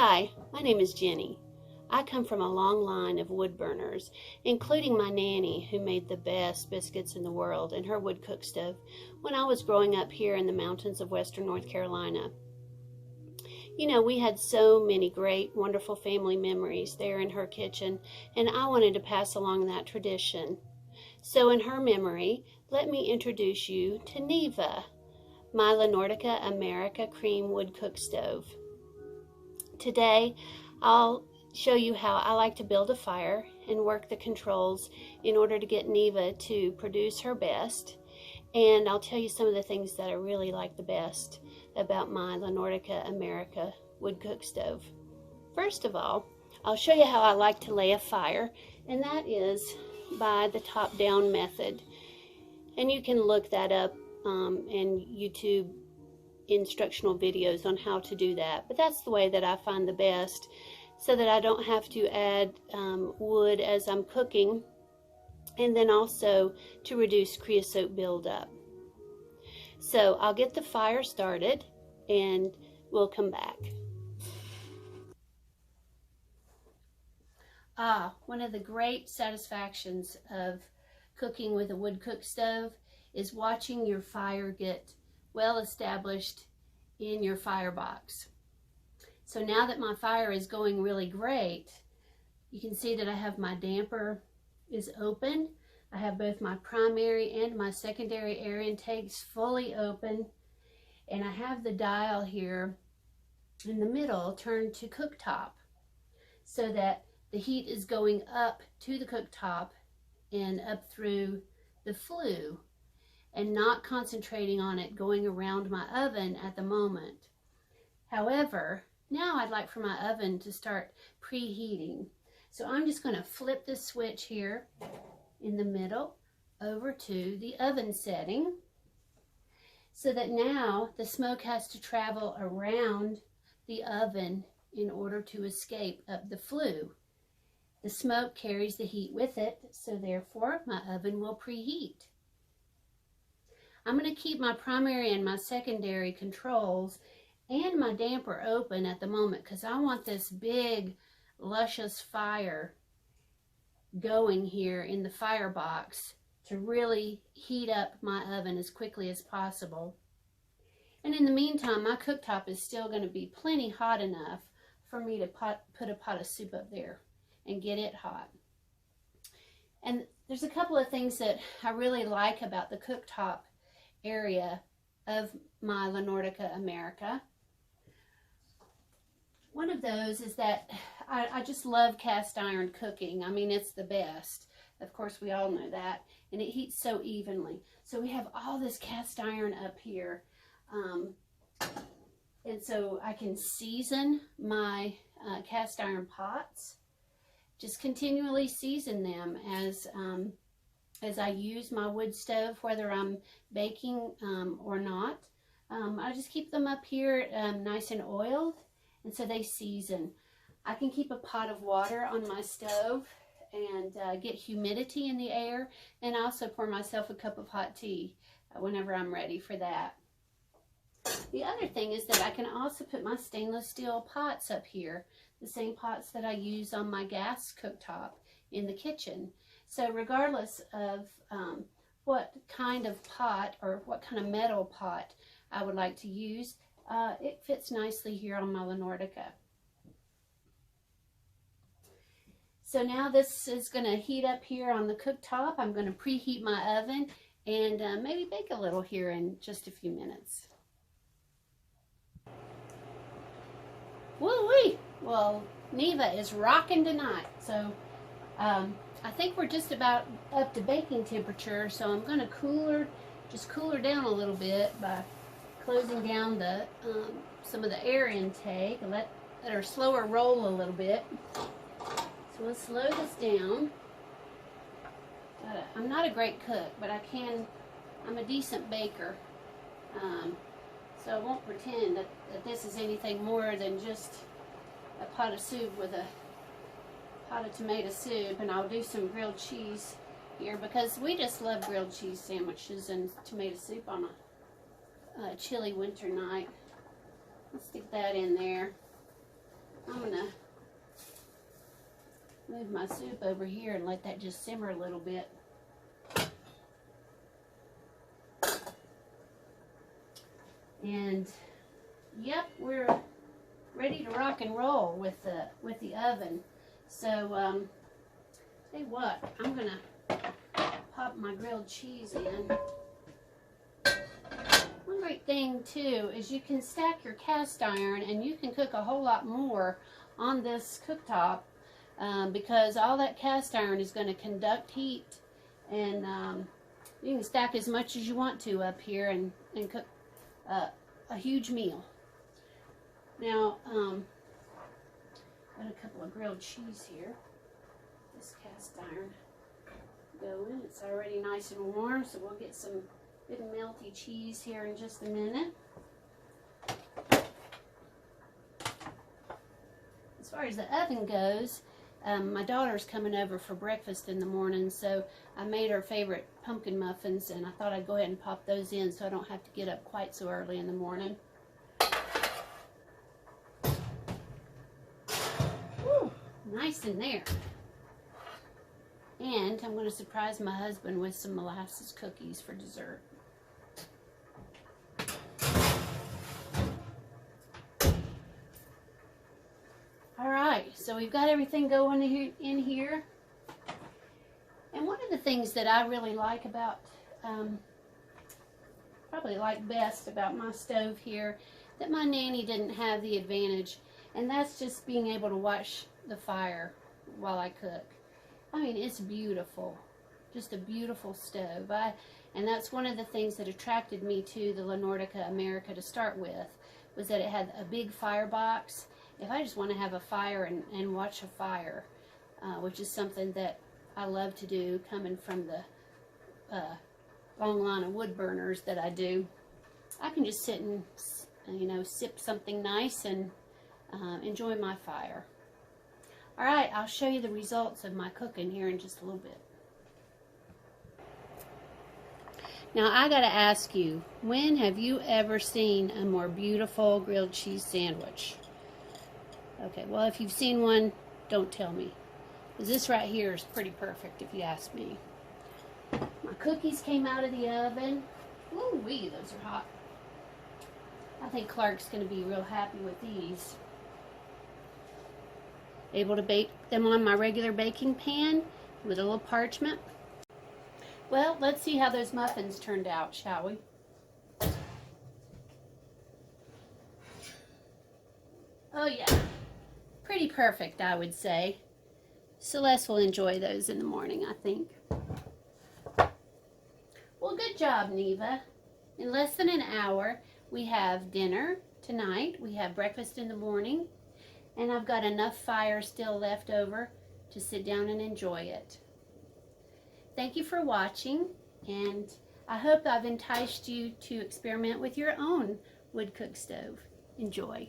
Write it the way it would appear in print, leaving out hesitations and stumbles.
Hi, my name is Jenny. I come from a long line of wood burners, including my nanny who made the best biscuits in the world in her wood cook stove when I was growing up here in the mountains of western North Carolina. You know, we had so many great, wonderful family memories there in her kitchen, and I wanted to pass along that tradition. So in her memory, let me introduce you to Neva, my Nordica America cream wood cook stove. Today, I'll show you how I like to build a fire and work the controls in order to get Neva to produce her best. And I'll tell you some of the things that I really like the best about my Nordica America wood cook stove. First of all, I'll show you how I like to lay a fire, and that is by the top-down method. And you can look that up in YouTube instructional videos on how to do that, but that's the way that I find the best, so that I don't have to add wood as I'm cooking, and then also to reduce creosote buildup. So I'll get the fire started and we'll come back. One of the great satisfactions of cooking with a wood cook stove is watching your fire get well established in your firebox. So now that my fire is going really great, you can see that I have my damper is open. I have both my primary and my secondary air intakes fully open, and I have the dial here in the middle turned to cooktop so that the heat is going up to the cooktop and up through the flue, and not concentrating on it going around my oven at the moment. However, now I'd like for my oven to start preheating. So I'm just going to flip this switch here in the middle over to the oven setting, so that now the smoke has to travel around the oven in order to escape up the flue. The smoke carries the heat with it, so therefore my oven will preheat. I'm going to keep my primary and my secondary controls and my damper open at the moment because I want this big, luscious fire going here in the firebox to really heat up my oven as quickly as possible. And in the meantime, my cooktop is still going to be plenty hot enough for me to put a pot of soup up there and get it hot. And there's a couple of things that I really like about the cooktop area of my Nordica America. One of those is that I just love cast iron cooking. I mean, it's the best. Of course, we all know that. And it heats so evenly. So we have all this cast iron up here. And so I can season my cast iron pots. Just continually season them as I use my wood stove, whether I'm baking or not. I just keep them up here nice and oiled, and so they season. I can keep a pot of water on my stove and get humidity in the air, and I also pour myself a cup of hot tea whenever I'm ready for that. The other thing is that I can also put my stainless steel pots up here, the same pots that I use on my gas cooktop in the kitchen. So regardless of what kind of pot or what kind of metal pot I would like to use, it fits nicely here on my Nordica. So now this is going to heat up here on the cooktop. I'm going to preheat my oven and maybe bake a little here in just a few minutes. Woo-wee! Well, Neva is rocking tonight. So I think we're just about up to baking temperature, so I'm going to just cool her down a little bit by closing down the some of the air intake and let her slow her roll a little bit. So we'll slow this down. I'm not a great cook, but I'm a decent baker. So I won't pretend that this is anything more than just a pot of soup with a pot of tomato soup, and I'll do some grilled cheese here because we just love grilled cheese sandwiches and tomato soup on a chilly winter night. Let's stick that in there. I'm gonna move my soup over here and let that just simmer a little bit. And yep, we're ready to rock and roll with the oven. So tell you what, I'm gonna pop my grilled cheese in. One great thing too is you can stack your cast iron and you can cook a whole lot more on this cooktop because all that cast iron is going to conduct heat, and you can stack as much as you want to up here and cook a huge meal. Now, got a couple of grilled cheese here. This cast iron going. It's already nice and warm, so we'll get some good melty cheese here in just a minute. As far as the oven goes, my daughter's coming over for breakfast in the morning, so I made her favorite pumpkin muffins, and I thought I'd go ahead and pop those in so I don't have to get up quite so early in the morning. Woo, nice in there. And I'm going to surprise my husband with some molasses cookies for dessert. Alright, so we've got everything going in here. And one of the things that I really like about, probably like best about my stove here, that my nanny didn't have the advantage, and that's just being able to watch the fire while I cook. I mean, it's beautiful. Just a beautiful stove. And that's one of the things that attracted me to the Nordica America to start with, was that it had a big firebox. If I just want to have a fire and watch a fire, which is something that I love to do, coming from the long line of wood burners that I do, I can just sit and, sip something nice and enjoy my fire. Alright, I'll show you the results of my cooking here in just a little bit. Now, I gotta ask you, when have you ever seen a more beautiful grilled cheese sandwich? Okay, well, if you've seen one, don't tell me, because this right here is pretty perfect if you ask me. My cookies came out of the oven. Ooh-wee, those are hot. I think Clark's going to be real happy with these. Able to bake them on my regular baking pan with a little parchment. Well, let's see how those muffins turned out, shall we? Oh yeah, pretty perfect, I would say. Celeste will enjoy those in the morning, I think. Well, good job, Neva. In less than an hour, we have dinner tonight. We have breakfast in the morning. And I've got enough fire still left over to sit down and enjoy it. Thank you for watching, and I hope I've enticed you to experiment with your own wood cook stove. Enjoy.